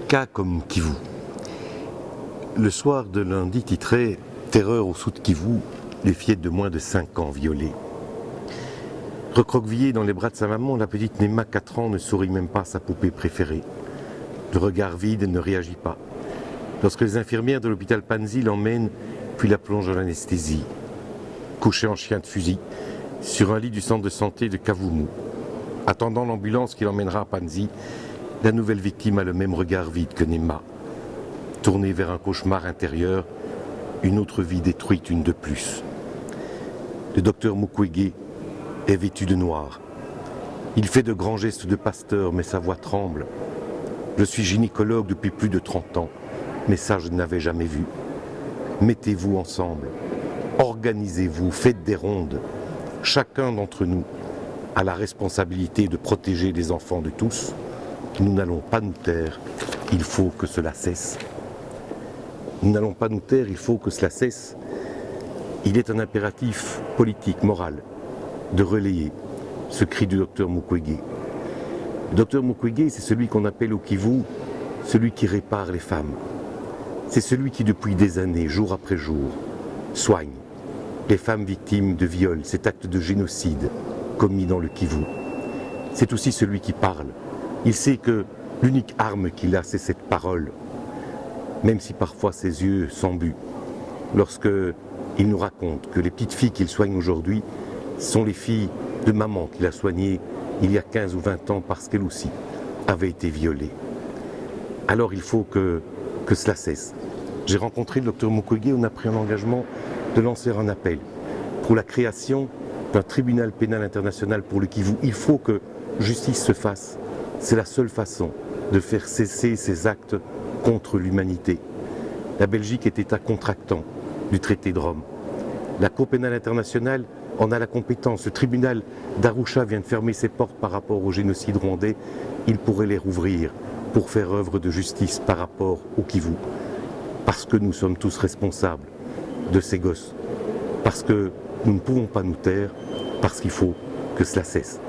Cas comme Kivu. Le soir de lundi titré « Terreur au sud de Kivu, les fillettes de moins de 5 ans violées ». Recroquevillée dans les bras de sa maman, la petite Nema, 4 ans, ne sourit même pas à sa poupée préférée. Le regard vide ne réagit pas. Lorsque les infirmières de l'hôpital Panzi l'emmènent, puis la plongent dans l'anesthésie. Couchée en chien de fusil, sur un lit du centre de santé de Kavumu. Attendant l'ambulance qui l'emmènera à Panzi, la nouvelle victime a le même regard vide que Nema. Tournée vers un cauchemar intérieur, une autre vie détruite, une de plus. Le docteur Mukwege est vêtu de noir. Il fait de grands gestes de pasteur, mais sa voix tremble. Je suis gynécologue depuis plus de 30 ans, mais ça je ne l'avais jamais vu. Mettez-vous ensemble, organisez-vous, faites des rondes. Chacun d'entre nous a la responsabilité de protéger les enfants de tous. Nous n'allons pas nous taire, il faut que cela cesse. Nous n'allons pas nous taire, il faut que cela cesse. Il est un impératif politique, moral, de relayer ce cri du docteur Mukwege. Le docteur Mukwege, c'est celui qu'on appelle au Kivu, celui qui répare les femmes. C'est celui qui, depuis des années, jour après jour, soigne les femmes victimes de viols, cet acte de génocide commis dans le Kivu. C'est aussi celui qui parle. Il sait que l'unique arme qu'il a, c'est cette parole, même si parfois ses yeux s'embuent, lorsqu'il nous raconte que les petites filles qu'il soigne aujourd'hui sont les filles de maman qu'il a soignées il y a 15 ou 20 ans parce qu'elle aussi avait été violée. Alors il faut que cela cesse. J'ai rencontré le docteur Mukwege, on a pris un engagement de lancer un appel pour la création d'un tribunal pénal international pour le Kivu. Il faut que justice se fasse. C'est la seule façon de faire cesser ces actes contre l'humanité. La Belgique est État contractant du traité de Rome. La Cour pénale internationale en a la compétence. Le tribunal d'Arusha vient de fermer ses portes par rapport au génocide rwandais. Il pourrait les rouvrir pour faire œuvre de justice par rapport au Kivu. Parce que nous sommes tous responsables de ces gosses. Parce que nous ne pouvons pas nous taire. Parce qu'il faut que cela cesse.